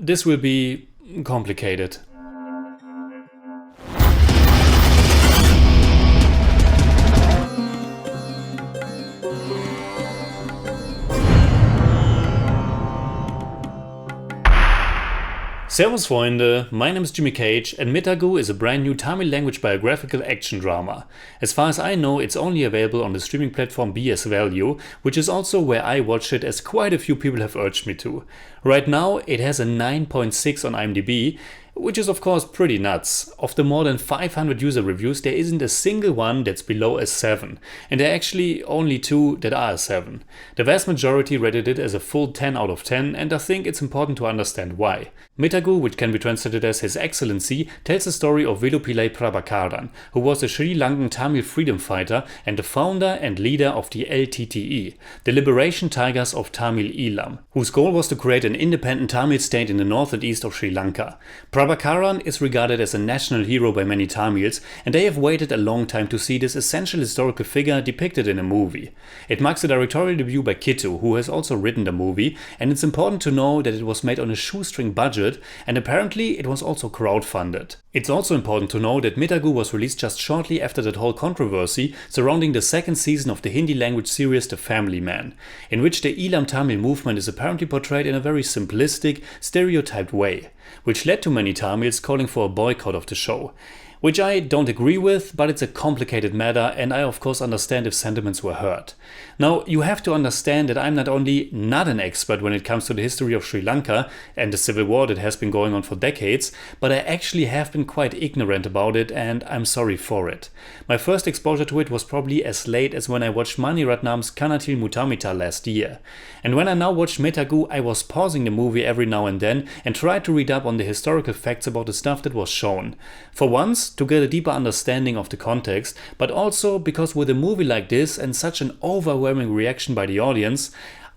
this will be complicated. Servus Freunde, my name is Jimmy Cage and Methagu is a brand new Tamil language biographical action drama. As far as I know, it's only available on the streaming platform Value, which is also where I watched it, as quite a few people have urged me to. Right now it has a 9.6 on IMDb, which is of course pretty nuts. Of the more than 500 user reviews, there isn't a single one that's below a 7, and there are actually only 2 that are a 7. The vast majority rated it as a full 10 out of 10, and I think it's important to understand why. Methagu, which can be translated as His Excellency, tells the story of Prabhakaran, who was a Sri Lankan Tamil freedom fighter and the founder and leader of the LTTE, the Liberation Tigers of Tamil Eelam, whose goal was to create an independent Tamil state in the north and east of Sri Lanka. Prabhakaran is regarded as a national hero by many Tamils, and they have waited a long time to see this essential historical figure depicted in a movie. It marks a directorial debut by Kittu, who has also written the movie, and it's important to know that it was made on a shoestring budget, and apparently it was also crowdfunded. It's also important to know that Methagu was released just shortly after that whole controversy surrounding the second season of the Hindi language series The Family Man, in which the Eelam Tamil movement is apparently portrayed in a very simplistic, stereotyped way, which led to many Tamils calling for a boycott of the show. Which I don't agree with, but it's a complicated matter and I of course understand if sentiments were hurt. Now, you have to understand that I'm not only not an expert when it comes to the history of Sri Lanka and the civil war that has been going on for decades, but I actually have been quite ignorant about it and I'm sorry for it. My first exposure to it was probably as late as when I watched Mani Ratnam's Kanatil Mutamita last year. And when I now watched Methagu, I was pausing the movie every now and then and tried to read up on the historical facts about the stuff that was shown. For once, to get a deeper understanding of the context, but also because with a movie like this and such an overwhelming reaction by the audience,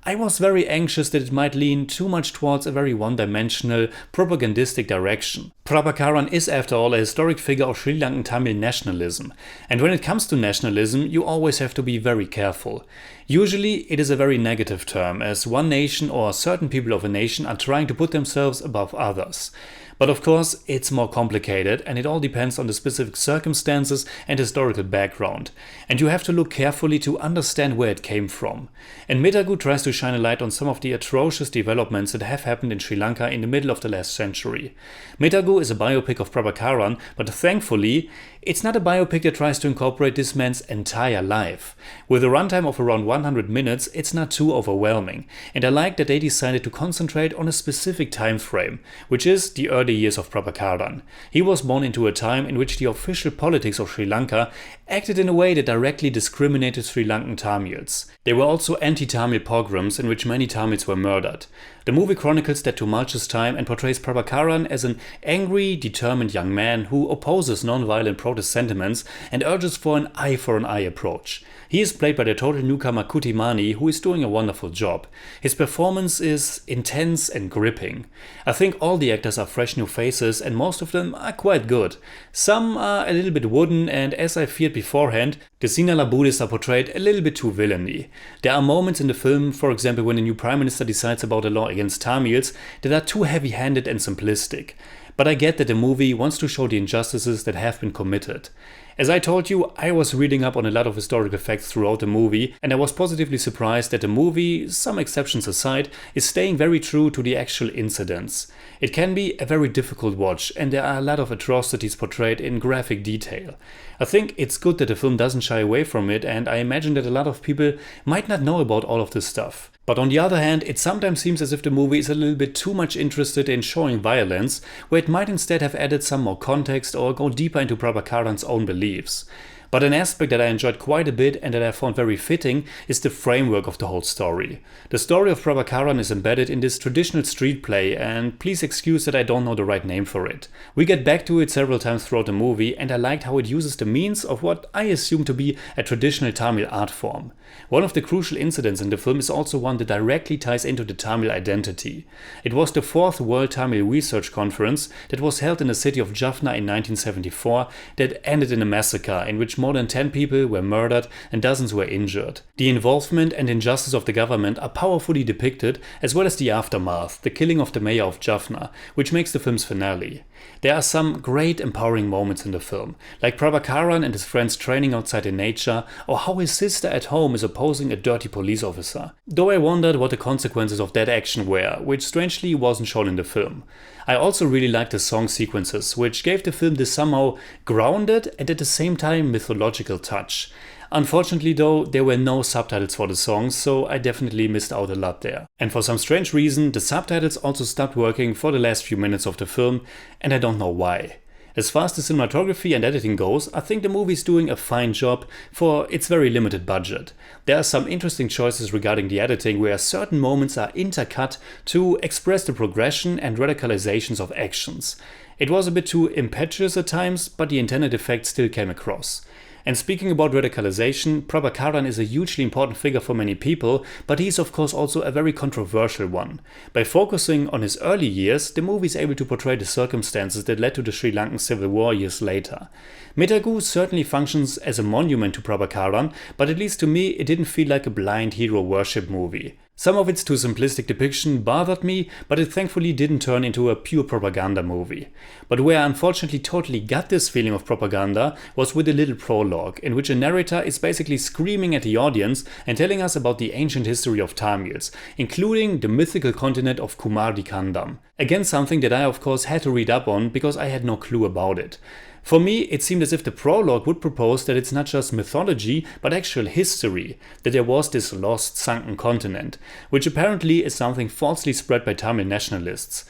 I was very anxious that it might lean too much towards a very one-dimensional, propagandistic direction. Prabhakaran is after all a historic figure of Sri Lankan Tamil nationalism, and when it comes to nationalism you always have to be very careful. Usually it is a very negative term, as one nation or certain people of a nation are trying to put themselves above others. But of course it's more complicated and it all depends on the specific circumstances and historical background, and you have to look carefully to understand where it came from. And Methagu tries to shine a light on some of the atrocious developments that have happened in Sri Lanka in the middle of the last century. Methagu is a biopic of Prabhakaran, but thankfully it's not a biopic that tries to incorporate this man's entire life. With a runtime of around 100 minutes, it's not too overwhelming, and I like that they decided to concentrate on a specific time frame, which is the early years of Prabhakaran. He was born into a time in which the official politics of Sri Lanka acted in a way that directly discriminated Sri Lankan Tamils. There were also anti-Tamil pogroms in which many Tamils were murdered. The movie chronicles that tumultuous time and portrays Prabhakaran as an angry, determined young man who opposes non-violent protest sentiments and urges for an eye approach. He is played by the total newcomer Kutti, who is doing a wonderful job. His performance is intense and gripping. I think all the actors are fresh new faces and most of them are quite good. Some are a little bit wooden, and as I feared beforehand, the Sinhala Buddhists are portrayed a little bit too villainy. There are moments in the film, for example when the new Prime Minister decides about a law against Tamils, that are too heavy-handed and simplistic. But I get that the movie wants to show the injustices that have been committed. As I told you, I was reading up on a lot of historical facts throughout the movie, and I was positively surprised that the movie, some exceptions aside, is staying very true to the actual incidents. It can be a very difficult watch, and there are a lot of atrocities portrayed in graphic detail. I think it's good that the film doesn't shy away from it, and I imagine that a lot of people might not know about all of this stuff. But on the other hand, it sometimes seems as if the movie is a little bit too much interested in showing violence, where it might instead have added some more context or go deeper into Prabhakaran's own beliefs. But an aspect that I enjoyed quite a bit and that I found very fitting is the framework of the whole story. The story of Prabhakaran is embedded in this traditional street play, and please excuse that I don't know the right name for it. We get back to it several times throughout the movie, and I liked how it uses the means of what I assume to be a traditional Tamil art form. One of the crucial incidents in the film is also one that directly ties into the Tamil identity. It was the 4th World Tamil Research Conference that was held in the city of Jaffna in 1974 that ended in a massacre in which more than 10 people were murdered and dozens were injured. The involvement and injustice of the government are powerfully depicted, as well as the aftermath, the killing of the mayor of Jaffna, which makes the film's finale. There are some great empowering moments in the film, like Prabhakaran and his friends training outside in nature, or how his sister at home is opposing a dirty police officer. Though I wondered what the consequences of that action were, which strangely wasn't shown in the film. I also really liked the song sequences, which gave the film this somehow grounded and at the same time mythological touch. Unfortunately though, there were no subtitles for the songs, so I definitely missed out a lot there. And for some strange reason, the subtitles also stopped working for the last few minutes of the film, and I don't know why. As far as the cinematography and editing goes, I think the movie's doing a fine job for its very limited budget. There are some interesting choices regarding the editing where certain moments are intercut to express the progression and radicalizations of actions. It was a bit too impetuous at times, but the intended effect still came across. And speaking about radicalization, Prabhakaran is a hugely important figure for many people, but he is of course also a very controversial one. By focusing on his early years, the movie is able to portray the circumstances that led to the Sri Lankan civil war years later. Methagu certainly functions as a monument to Prabhakaran, but at least to me it didn't feel like a blind hero worship movie. Some of its too simplistic depiction bothered me, but it thankfully didn't turn into a pure propaganda movie. But where I unfortunately totally got this feeling of propaganda was with a little prologue, in which a narrator is basically screaming at the audience and telling us about the ancient history of Tamils, including the mythical continent of Kumarikandam. Again, something that I of course had to read up on because I had no clue about it. For me, it seemed as if the prologue would propose that it's not just mythology, but actual history, that there was this lost, sunken continent, which apparently is something falsely spread by Tamil nationalists.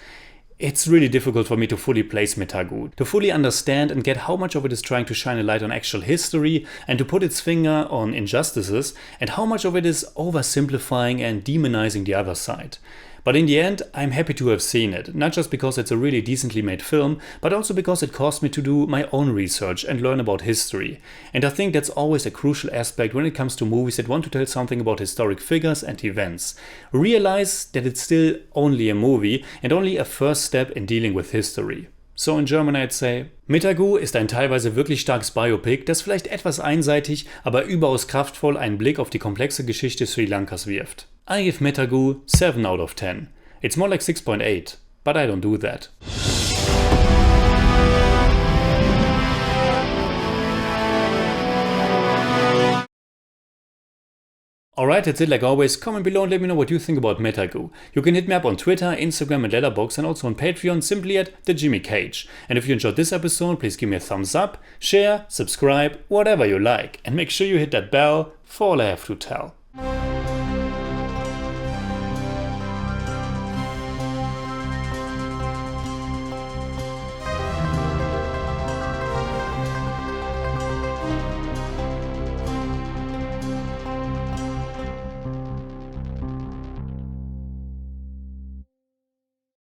It's really difficult for me to fully place Methagu, to fully understand and get how much of it is trying to shine a light on actual history and to put its finger on injustices, and how much of it is oversimplifying and demonizing the other side. But in the end, I'm happy to have seen it, not just because it's a really decently made film, but also because it caused me to do my own research and learn about history. And I think that's always a crucial aspect when it comes to movies that want to tell something about historic figures and events. Realize that it's still only a movie and only a first step in dealing with history. So in German I'd say, Methagu ist ein teilweise wirklich starkes Biopic, das vielleicht etwas einseitig, aber überaus kraftvoll einen Blick auf die komplexe Geschichte Sri Lankas wirft. I give Methagu 7 out of 10. It's more like 6.8, but I don't do that. Alright, that's it like always. Comment below and let me know what you think about Methagu. You can hit me up on Twitter, Instagram and Letterboxd, and also on Patreon simply at TheJimmyCage. And if you enjoyed this episode, please give me a thumbs up, share, subscribe, whatever you like. And make sure you hit that bell for all I have to tell.